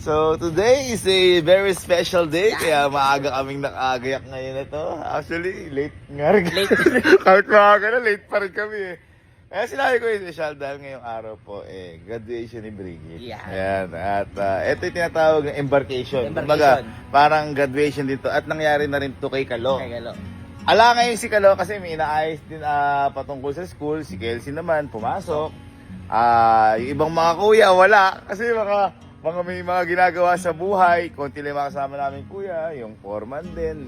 So today is a very special day, kaya maaga kaming nakagayak ngayon ito. Actually, late nga rin. Kahit maaga na, late pa rin kami eh. Kaya sinabi ko yung special dahil ngayong araw po, graduation ni Brigitte. Yeah. Ayan. At ito yung tinatawag ng embarkation. Kumbaga, parang graduation dito. At nangyari na rin to kay Kalo. Ala ngayon si Kalo kasi may inaayos din patungkol sa school. Si Kelsey naman, pumasok. Yung ibang mga kuya, wala. Kasi may mga ginagawa sa buhay. Konti lang makasama namin kuya, yung foreman din,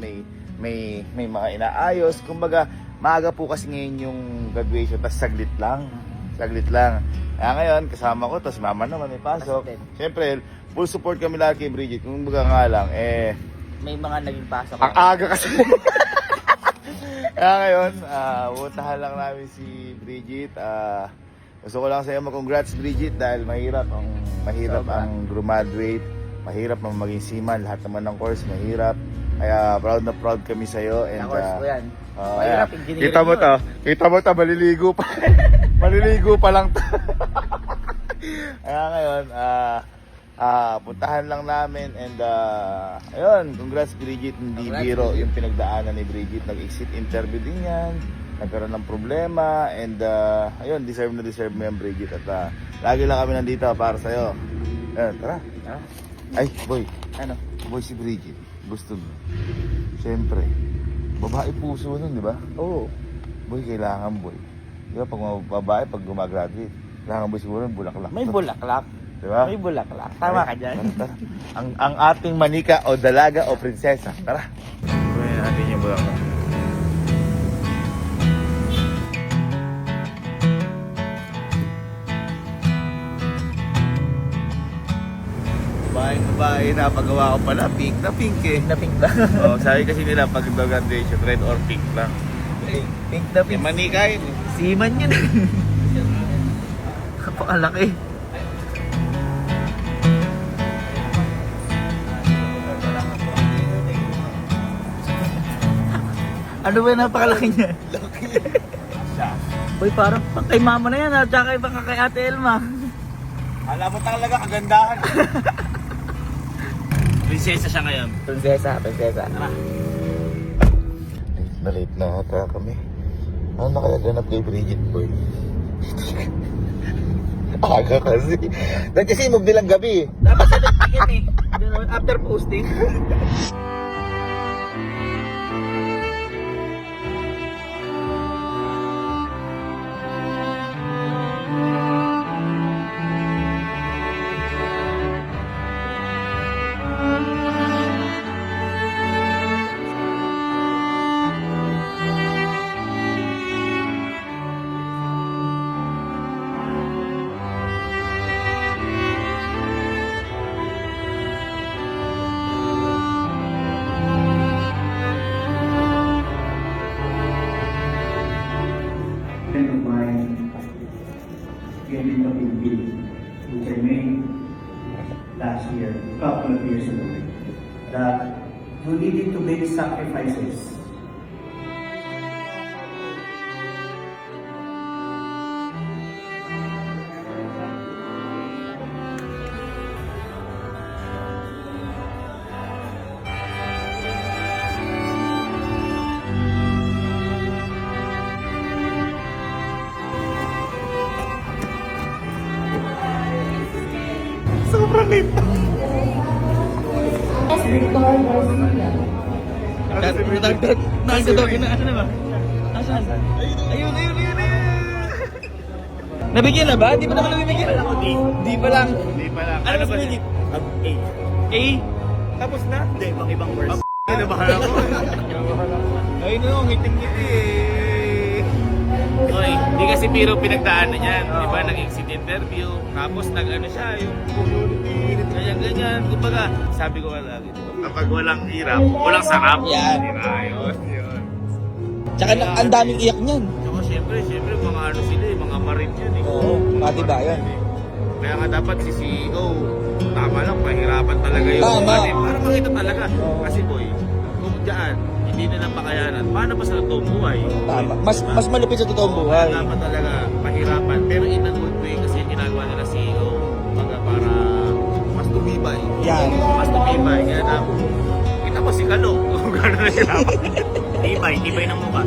may mga inaayos. Kumbaga, maaga po kasi ngayon yung graduation, tas saglit lang. Kaya ngayon, kasama ko, tas mama naman may pasok. Siyempre, full support kami lagi kay Brigitte. Kumbaga nga lang, may mga naging pasok. ang aga kasi. Kaya ngayon, puntahan lang namin si Brigitte. Gusto ko lang sa iyo mag-congrats Brigitte dahil mahirap ang graduate, mahirap ang maging seaman, lahat naman ng course mahirap. Kaya proud na proud kami sa iyo and course ko yan. Mahirap, kita mo to, maliligo pa. Maliligo pa lang to. Kaya ngayon, puntahan lang namin and ayun, congrats Brigitte, hindi biro yung pinagdaanan ni Brigitte, nag-exit interview din yan. Nagkaroon ng problema and ayun, deserve mo yan Brigitte at lagi lang kami nandito para sa'yo. Tara. Ay, boy. Ano? Boy, si Brigitte. Gusto mo. Siyempre. Babae puso nun, di ba? Oo. Boy, kailangan boy. Di ba, pag babae, pag gumagraduate, kailangan boy siguro yung bulaklak. May bulaklak. Di ba? May bulaklak. Tama ka dyan. Tara. Ang ating manika o dalaga o prinsesa. Tara. Kunin natin yung bulaklak. Babae na paggawa ko pala, pink eh. Na pink ba? Sabi kasi nila pag graduation, red or pink lang. Pink na pink. Manika yun. Seaman yun. Napakalaki. Ano ba yung napakalaki niya? Laki. Boy, parang kay mama na yan at saka baka kay Ate Elma. Alam mo talaga kagandahan. Prinsesa siya ngayon. Prinsesa. Late na ata kami. Ano na kaya ganap kay Brigitte, boy? Aga kasi. Dahil kasi move nilang gabi. Dapat sa nagpigyan eh. After posting. Of mine came into a bid which I made last year, a couple of years ago, that you needed to make sacrifices. Sobrang late. Nagdadogin na. Asan na ba? Asan? Ayun. Nabigyan na ba? Di pa naman nabibigyan. Di pa lang. Ano ba sinigit? A? Tapos na? Hindi, ibang verse. Kinabahan ako. Ayun na, ngiting-ngiti eh. Oy, hindi kasi biro pinagdaanan yan. Di ba, nag-exit interview. Tapos nag-ano siya, yung ganyan. Kumbaga, sabi ko nga lagi, kapag walang hirap, walang sarap. Yan. Yun. Tsaka ang daming iyak niyan. Tsaka syempre, mga ano sila eh, mga marine yun eh. Oo, pati ba yan? Kaya nga dapat si CEO, tama lang, pahirapan talaga yung Tama. para makita talaga. Kasi boy, kung dyan, hindi nila makayanan, paano pa sa totoong buhay? Tama. Mas malupit sa totoong buhay. Kaya dapat talaga pahirapan, pero in a good way kasi yung ginagawa nila CEO, para mas tumibay. Yan. Mas tumibay, kaya na, kita mo si Kalo, kung gano'n na sila. Tibay ng mukha.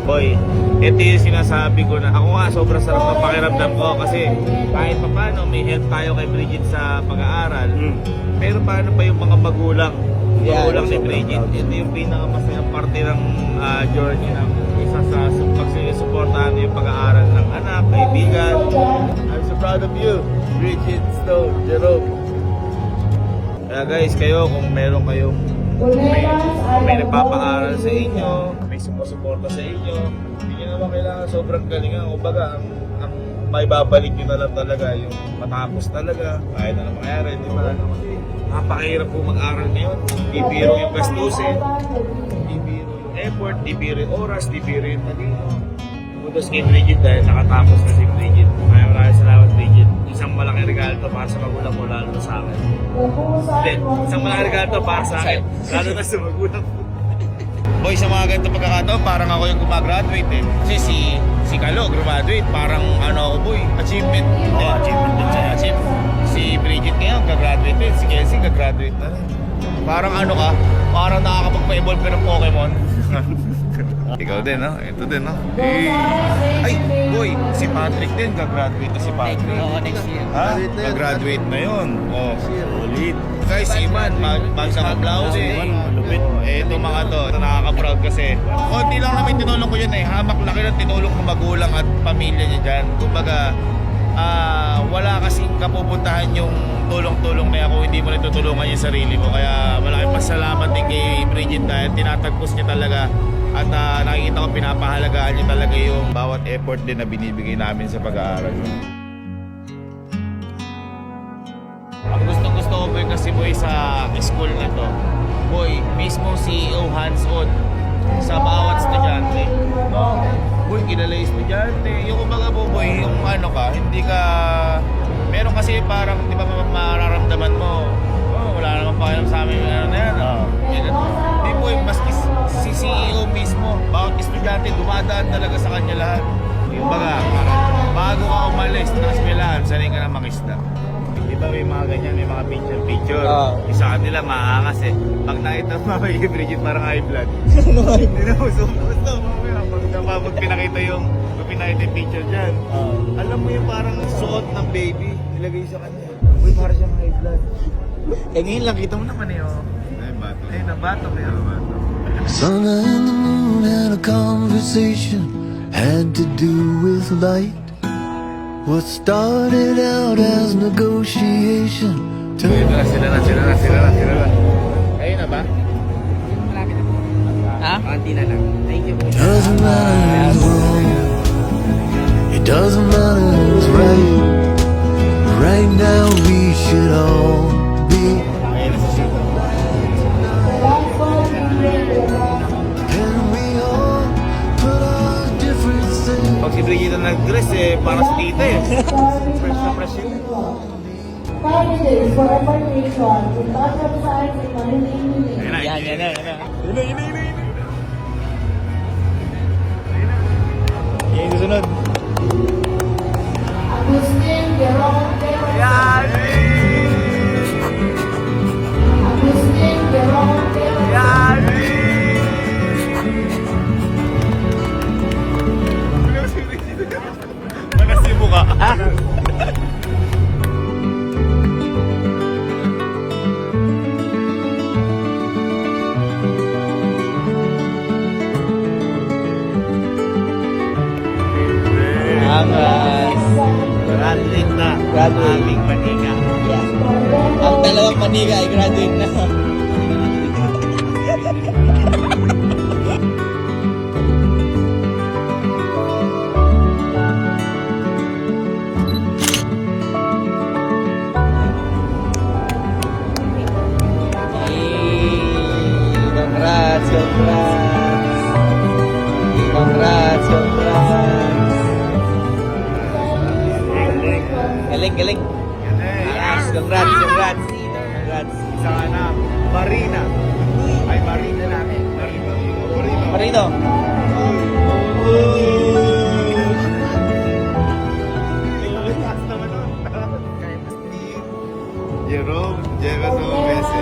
Boy, ito yung sinasabi ko na ako nga sobrang sarap ng pakiramdam ko kasi kahit pa paano may help tayo kay Bridget sa pag-aaral. Pero paano pa yung mga magulang? Yeah, Magulang ni sobrang Bridget. proud. Ito yung pinakamasayang parte ng journey ng isa sa pagsusuportahan yung pag-aaral ng anak, kaibigan. I'm so proud of you, Bridget Stone, Jerome. Kaya guys, kayo kung meron kayong may nagpapaaral sa inyo, may sumusuporta sa inyo, hindi nyo naman kailangan sobrang galingan. Kumbaga, ang may babalik nyo na lang talaga yung matapos talaga, kahit na mangyari, di ba? Napakahirap po mag-aral ngayon. Di biro yung gastusin, di biro yung effort, di biro yung oras, di biro yung talino. Kudos kay Bridget dahil nakatapos na si Bridget. Maraming salamat, Bridget. Isang malaking regalo to para sa magulang mo, lalo na sa akin. Hindi, isang malaking regalo to para sa akin, lalo na sa magulang mo. Boy, sa mga ganito pagkakataon, parang ako yung gumagraduate eh. Kasi si Kalo, graduate, parang ano ako boy, achievement. Achievement din siya. Si Bridget ngayon, gagraduate din. Si Kelsey, gagraduate na rin. Parang ano ka, parang nakakapagpa-evolve ka ng Pokemon. Ikaw din, no? Ito din, no? Ay, boy, si Patrick din, gagraduate na si Patrick. Oo, next year. Ha? Gagraduate na yun. Oh, solid. Guys, si Ivan, magsa cum laude. Ito mga to, nakaka-proud kasi. Konti lang namin tinulong ko yun eh. Hamak laki ng tinulong ng magulang at pamilya niya dyan. Kumbaga, wala kasing kapupuntahan yung tulong-tulong na ako, hindi mo rin tutulungan yung sarili mo. Kaya malaking pasalamat din kay Bridget dahil tinatagpos niya talaga. At nakikita ko pinapahalagaan niya talaga yung bawat effort din na binibigay namin sa pag-aaral. Ang gustong-gusto ko boy kasi boy sa school na to, boy, mismo CEO hands-on sa bawat estudyante. No? Boy, kilala yung estudyante. Yung kumbaga po boy, yung ano ka, hindi ka... Meron kasi parang, di ba mararamdaman mo, oh, wala naman pa alam sa amin, ano na yan. Di boy, maski si CEO mismo, bawat estudyante, dumadaan talaga sa kanya lahat. Yung baga, bago ka umalis ng eskwelahan, sanay ka na makisda. Di ba may mga ganyan, may mga picture. Yung sa kanila maangas eh. Pag nakita mo may Bridget parang high blood. Hindi na gusto mamaya. Pag pinakita yung picture dyan, alam mo yung parang suot ng baby, nilagay sa kanya. Uy, parang siyang high blood. Eh ngayon lang, kita mo naman eh. Ay, bato. Ay, nabato kaya. Sun and the moon had a conversation, had to do with light. What started out as negotiation Ito na, sila na. Ayun na ba? Ha? Konti na lang. Thank you. doesn't matter who's wrong, it doesn't matter who's right. Right now we should all be, Ayun na sa sila. and we all put our differences. Pag si Bridget na nag-dress eh, parang si tita eh. Fresh na fresh yun. 5 minutes for affirmation. To touch up sides in my name. Ayun na, Yan. Yan yung susunod. Agustin Jerome Perez. Yan! Agustin Jerome Perez. Yan! Manas yung mukha. Angas. Graduate na. Graduate. Aming maninga. Ang dalawang maniga ay graduate na. Congrats. galing. Yes, congrats. Isang anak, Marina. Ay, Marina namin. Marino. Jerome, Jefferson Messi.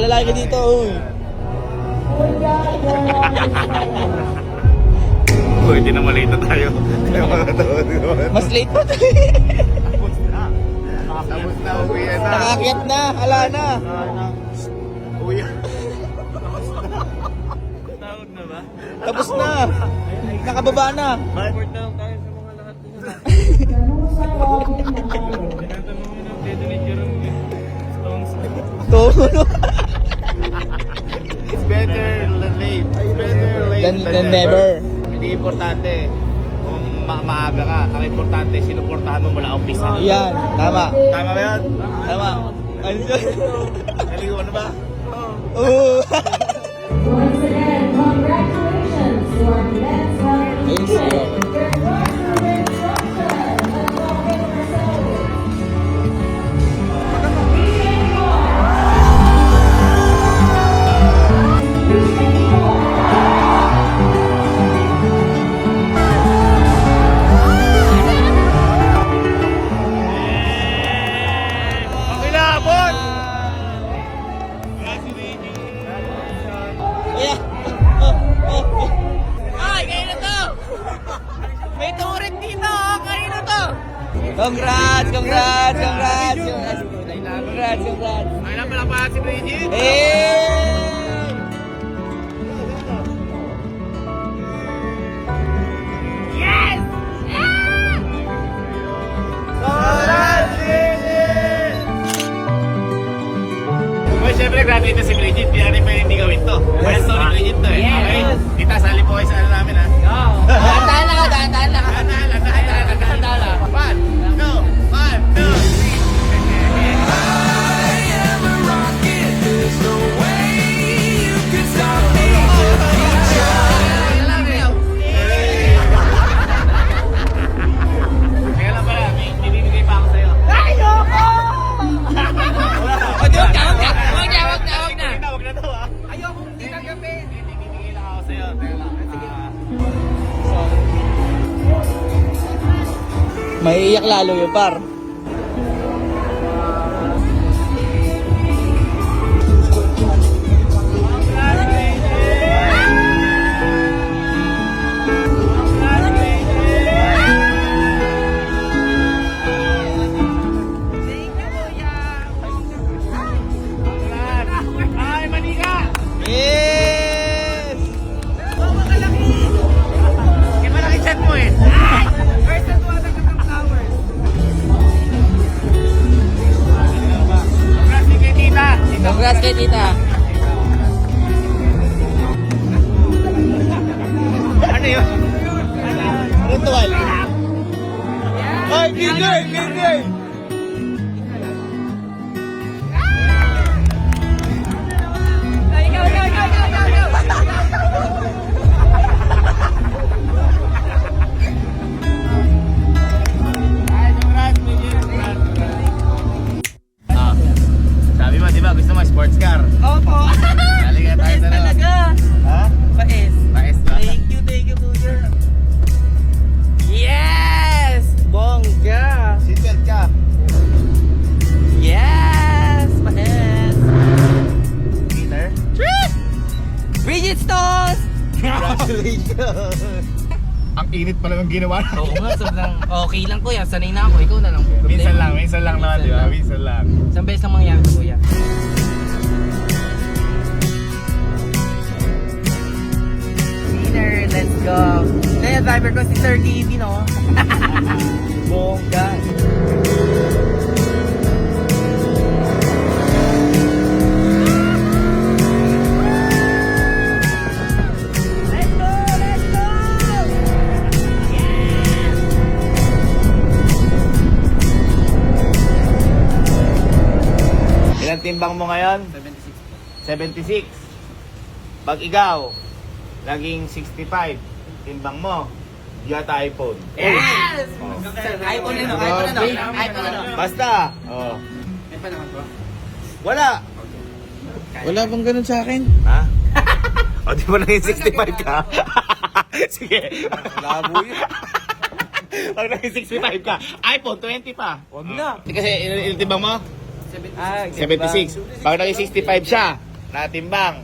Lalaki ka dito, uy. Pwede na malate na tayo. Mas late pa tayo. Tapos na, uwi na. Nakakyat na, ala na. Uwi. Tapos na. Nakababa na. Tono. It's better than late. It's better late Than never. Hindi importante kung maaga ka. Ang importante, sinuportahan mo mula umpisa. Yan, tama. Tama ba yan? Tama. Ano yun? Naligo ka na ba? Oo. Once again, congratulations to our men's hockey Yes, team. sir. Their classroom instruction. Let's welcome ourselves. Pakilabot! Yeah. Ay, kayo na to! May turit dito, oh. Kayo na to! Congrats! Ay lang pala pa si Bridget. Hey! Well, syempre, graduate na si Bridget. Di natin pwede hindi gawin to. Kaya story Bridget to eh. Okay? Kita, sali po kayo sa ano namin ha. Dahan lang. Dahan lang. 1, 2, 1, 2, 3. Kaya lang pala, may bibigay pa ako sa'yo. O, di, wag na. Wag na daw ah. Ayoko, hindi tanggapin. Hindi, bibigay lang ako sa'yo. Teka lang. Maiiyak lalo yun, par. Ay, manika! Yes! Kaya malaki chat mo eh. Congrats kay tita. Congrats kay tita. Ano yun? Ritual. Ay, ginger! Ay, congrats, Bridget. Ah, sabi mo, di ba, gusto mo sports car? Opo. Halika tayo sa Talaga. Ha? Pa-S. Paes ba? Thank you, kuya. Yes! Bongga! Seatbelt ka. Yes! Pa-S. Peter. Bridget Stones! Congratulations. Ang init pala ng ginawa natin. Oo nga, sobrang okay lang kuya. Sanay na ako. Ikaw na lang. Minsan lang naman, di ba? lang. Minsan lang. Isang beses lang mangyari to, kuya. Winner, let's go. Kaya driver ko si Sir Davey, no? Bongga. Ilang timbang mo ngayon? 76. 76. Pag ikaw, naging 65, timbang mo, yata iPhone. Yes! iPhone ano? iPhone ano? iPhone ano? Basta. Oh. May pa naman po. Wala. Wala bang ganun sa akin? Ha? O, di ba naging 65 ka? Sige. Labo yun. Pag naging 65 ka, iPhone 20 pa. Huwag na. Kasi ilitimbang mo? 76. 76. Pag naging 65 siya, natimbang,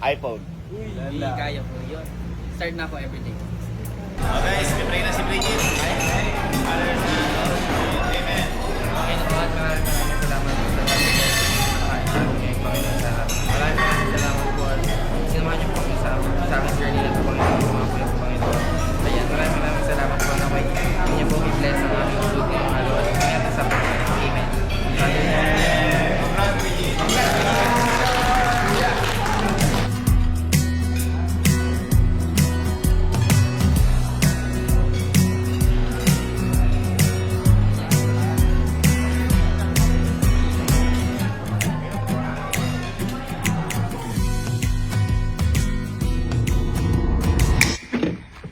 iPhone. Hindi kaya po yun. Start na po everything. Okay, pray na si Bridget. Okay na po at maraming salamat po sa pagkakas. Panginoon sa lahat. Maraming salamat po at sinamahan niyo po kami sa aking journey na po Panginoon. Mga po yung Panginoon. Ayan, maraming salamat po na may niyo po i-bless ang aming food ngayong araw at mayroon sa Panginoon. Amen.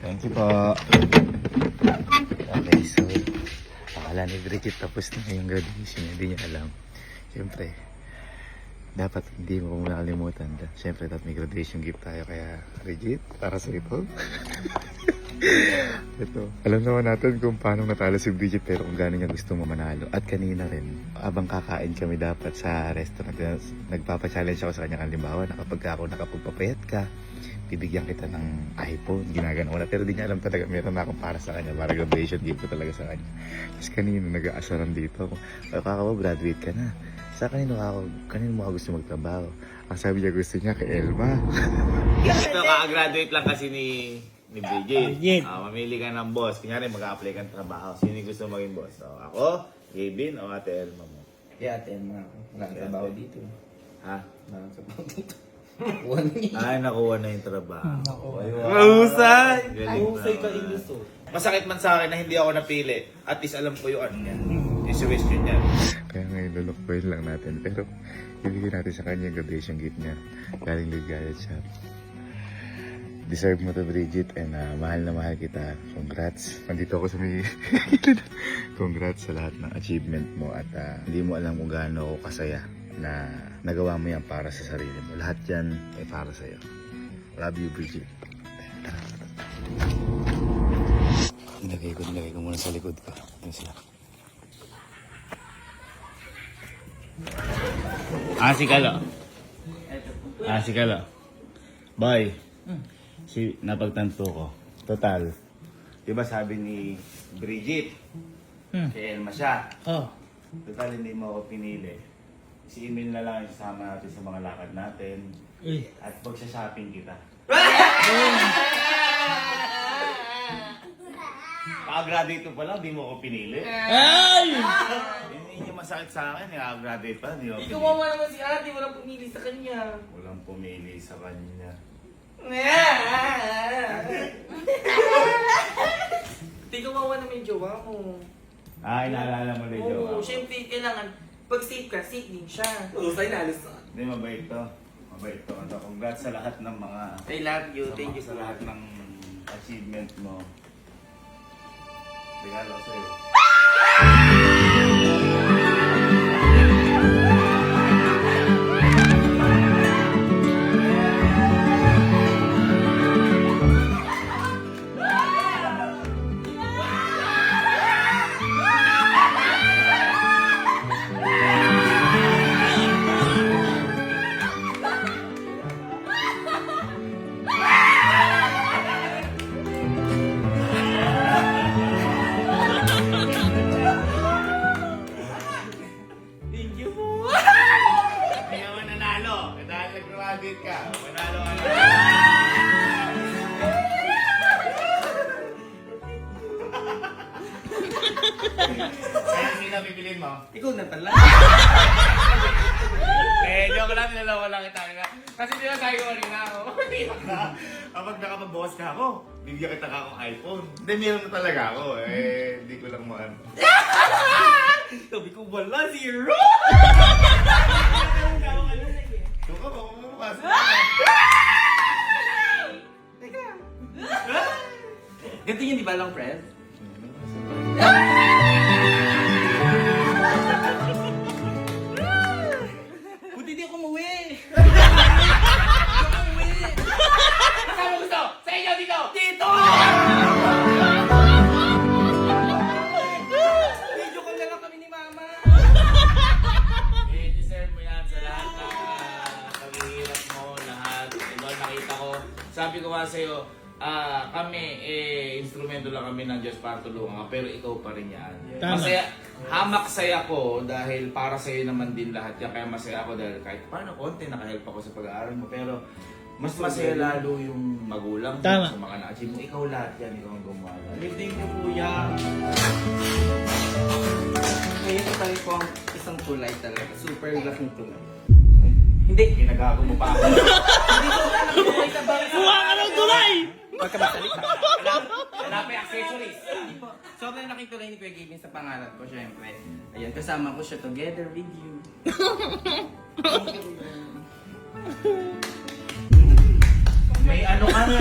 Thank you po. Okay, so akala ni Bridget tapos na yung graduation niya, hindi niya alam. Siyempre, dapat hindi mo makalimutan. Siyempre, dapat may graduation gift tayo. Kaya, Bridget, para sa ito. Ito. Alam naman natin kung paano natalo si Bridget pero kung gano'n niya gusto mo manalo. At kanina rin, abang kakain kami dapat sa restaurant, nagpapa-challenge ako sa kanya. Halimbawa, kapag ako nakapagpapayat ka, bibigyan kita ng iPhone, ginagano ko na. Pero di niya alam talaga, meron na akong para sa kanya, para graduation gift ko talaga sa kanya. Tapos kanina, nag-aasaran dito ako, graduate ka na. Sa kanino mo ako gusto magtrabaho? Ang sabi niya, gusto niya kay Elma. Ito, kaka-graduate lang kasi ni Bridget. Mamili ka ng boss. Kunyari, mag-a-apply kang trabaho. Sino yung gusto maging boss? So, ako, Gavin, o Ate Elma mo? Kaya atin mga wala kang trabaho dito. Ha? Wala kang trabaho dito. Ay, nakuha na yung trabaho. Mahusay! Galing Mahusay ka naman. iluso. Masakit man sa akin na hindi ako napili. At least alam ko yung ano niya. Yung suggestion niya. Kaya ngayon, lulukbayin lang natin. Pero, ibigay natin sa kanya yung graduation gift niya. Galing Ligaya Shop. Deserve mo to, Bridget. And mahal na mahal kita. Congrats. Nandito ako sa may... Congrats sa lahat ng achievement mo. At hindi mo alam kung gaano ako kasaya na nagawa mo yan para sa sarili mo. Lahat yan ay para sa'yo. Love you, Bridget. Nilagay ko muna sa likod ko. Yan sila. Si Kalo. Boy. Napagtanto ko. Total. Diba sabi ni Bridget, kay Elma siya. Total, hindi mo ako pinili. Si email na lang yung sasama natin sa mga lakad natin. At pag-shopping kita. Pag-graduate ko pa lang, di mo ako pinili. Hindi masakit sa akin, naka-graduate pa, di mo pinili. Kawawa naman si ate, walang pumili sa kanya. Walang pumili sa kanya. Di kawawa naman yung jowa mo. Inaalala mo rin, Oo, Jowa. syempre kailangan, pag safe ka, safe din siya. Usay na, alas. Hindi, mabait to. Mabait to. Congrats sa lahat ng mga... I love you, thank you sa lahat ng achievement mo. Regalo sa'yo. Thank you po. Hindi ka mananalo. Dahil nag-graduate ka. Manalo ka na. Kaya sino pipiliin mo? Ikaw na pala. Joke lang, nilalawa lang kita. Kasi di ba sabi ko kanina ako, kapag nakapag-boss ka ako, bibigyan kita ka akong iPhone. Hindi, meron na talaga ako. Hindi ko lang maan. Sabi ko, wala, zero! Joke ako. yun, di ba lang, Fred? Buti di ako umuwi. Saan mo gusto? Sa inyo dito! Dito! Video call na lang kami ni Mama. Deserve mo yan sa lahat ng paghihirap mo, lahat. Ikaw nakita ko. Sabi ko nga sa'yo, kami, instrumento lang kami ng Diyos para tulungan ka, pero ikaw pa rin yan. Tama. Masaya, hamak saya ko dahil para sa'yo naman din lahat yan. Kaya masaya ako dahil kahit paano konti nakahelp ako sa pag-aaral mo. Pero mas masaya lalo yung magulang mo Tama. sa mga na-achieve mo. Ikaw lahat yan, ikaw ang gumawa. Thank you, Kuya. Ngayon tayo po ang isang tulay talaga. Super laking tulay. Hindi. Ginagago mo pa ako. Hindi ko na tulay sa bagay. Kuha ka ng tulay! Huwag ka masalita. Wala pa yung accessories. Sobrang laking tulay ni Kuya Gavin sa pangarap ko, syempre. Ayan, kasama ko siya together with you. May ano ka na.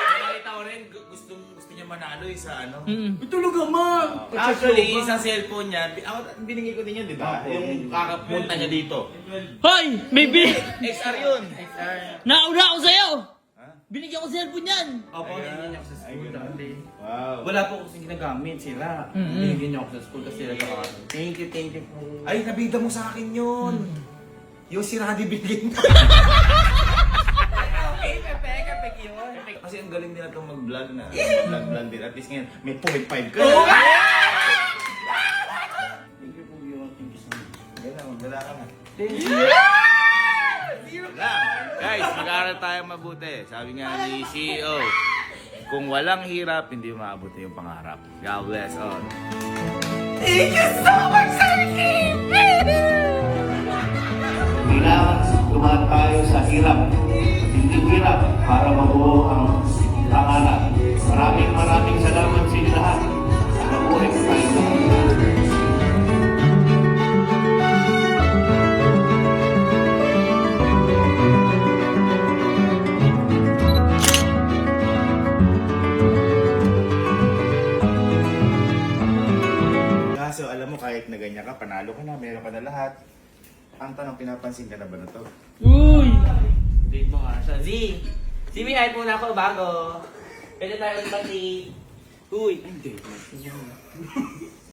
Nakita ko rin, gusto niya manalo sa ano. Talaga, ma! Actually, isang cellphone niya, binigay ko din yun, di ba? Yung kakapunta niya dito. Hoy! May XR yun. Nauna ako sa'yo! Binigyan ko cellphone yan! Opo, hindi niya ako sa school dati. Wow. Wala po kasi ginagamit sila. Binigyan niya ako sa school kasi sila gawin. Thank you po. Ay, nabida mo sa akin yun. Yung si Randy bigyan mo. Okay, kapek yun. Kasi ang galing nila itong mag-vlog na. Vlog din. At least ngayon, may 0.5 ka. Thank you po yun. Thank you so much. Wala ka na. Thank you. Guys, mag-aaral tayo mabuti. Sabi nga ni CEO, kung walang hirap, hindi maabuti yung pangarap. God bless all. Thank you so much, Sir Kim! Kailangan dumaan tayo sa hirap. Hindi hirap para mabuo ang pangarap. Maraming salamat sa inyo lahat. Mabuhay po tayo. Kaso alam mo, kahit na ganyan ka, panalo ka na, meron ka na lahat. Ang tanong, pinapansin ka na ba na to? Uy! Date mo nga siya. Z! Z, may hype muna ako bago. Pwede tayo ulit mag-date. Uy! Ay, date mo.